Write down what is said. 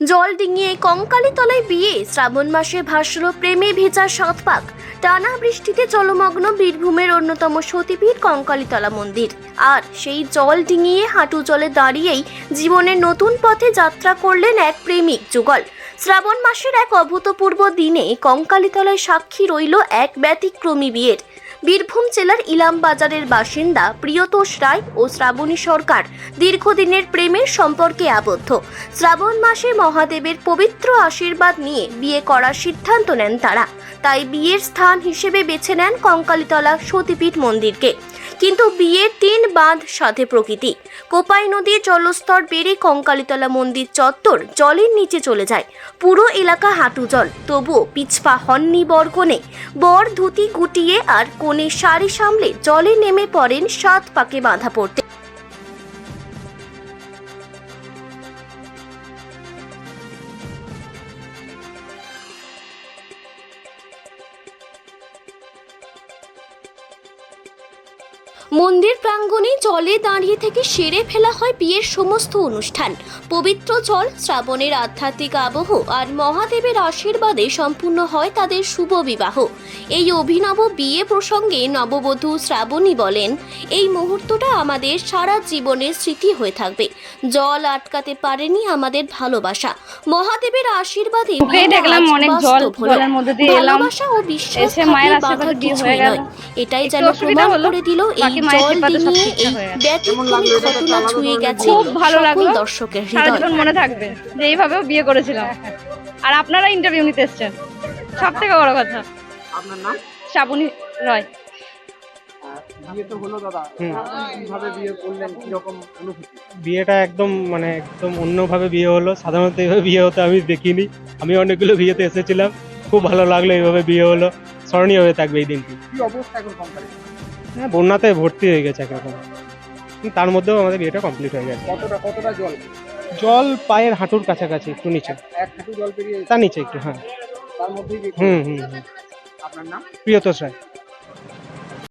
জল ডিঙিয়ে কঙ্কালীতলায় বিয়ে, শ্রাবণ মাসে ভাসল প্রেমে ভেজা 7 পাক। টানা বৃষ্টিতে জলমগ্ন বীরভূমের অন্যতম সতীপীঠ কঙ্কালীতলা মন্দির। আর সেই জল ডিঙিয়ে হাঁটু জলে দাঁড়িয়েই জীবনের নতুন পথে যাত্রা করলেন এক প্রেমিক যুগল। শ্রাবণ মাসের এক অভূতপূর্ব দিনে কঙ্কালীতলায় সাক্ষী রইল এক ব্যতিক্রমী বিয়ের। বীরভূম জেলার ইলামবাজারের বাসিন্দা প্রিয়তোষ রায় ও শ্রাবণী সরকার দীর্ঘদিনের প্রেমের সম্পর্কে আবদ্ধ। শ্রাবণ মাসে মহাদেবের পবিত্র আশীর্বাদ নিয়ে বিয়ে করার সিদ্ধান্ত নেন তারা। তাই বিয়ের স্থান হিসেবে বেছে নেন কঙ্কালীতলা সতীপীঠ মন্দিরকে। কিন্তু বিয়ের 3 বাঁধ সাথে প্রকৃতি। কোপাই নদীর জলস্তর বেড়ে কঙ্কালীতলা মন্দির চত্বর জলের নিচে চলে যায়। পুরো এলাকা হাঁটু জল, তবুও পিছপা হননি বর কনে। বর ধুতি গুটিয়ে আর কোণে শাড়ি সামলে জলে নেমে পড়েন 7 পাকে বাঁধা পড়তে। মন্দির প্রাঙ্গণে জলে দাঁড়িয়ে থেকে সেরে ফেলা হয় বিয়ের সমস্ত অনুষ্ঠান। পবিত্র জল, শ্রাবণের আধ্যাত্মিক আবহ আর মহাদেবের আশীর্বাদে সম্পূর্ণ হয় তাদের শুভ বিবাহ। এই অভিনব বিয়ে প্রসঙ্গে নববধূ শ্রাবণী বলেন, এই মুহূর্তটা আমাদের সারা জীবনের স্মৃতি হয়ে থাকবে। জল আটকাতে পারেনি আমাদের ভালোবাসা। মহাদেবের আশীর্বাদে ভালোবাসা ও বিশ্বাস বাধা কিছুই নয়। এটাই যেন প্রমাণ করে দিল এই জল ডিঙিয়ে এই ব্যতিক্রমী ঘটনা ছুঁয়ে গেছে সকল দর্শকের হৃদয়। মনে থাকবে যে এইভাবেও বিয়ে করেছিলাম। আর আপনারা ইন্টারভিউ নিতে এসেছেন, সব থেকে বড় কথা। আপনার নাম? শ্রাবণী রয়। বিয়ে তো হলো দাদা, কিভাবে বিয়ে করলেন, কিরকম অনুভূতি? বিয়েটা একদম অন্যভাবে বিয়ে হলো। সাধারণত এইভাবে বিয়ে হতে আমি দেখিনি। আমি অনেকগুলো বিয়েতে এসেছিলাম, খুব ভালো লাগলো। এইভাবে বিয়ে হলো, স্মরণীয় হয়ে থাকবে এই দিনটি। কি অবস্থা এখন কঙ্কালী? হ্যাঁ, বন্যাতে ভর্তি হয়ে গেছে একরকম। তার মধ্যেও আমাদের বিয়েটা কমপ্লিট হয়ে গেছে। কতটা জল? জল পায়ের হাঁটুর কাছাকাছি, একটু নিচে। এক হাঁটু জল পেরিয়ে তার নিচে একটু, হ্যাঁ। তার মধ্যেই হুম। আপনার নাম? প্রিয়তোষ রায়।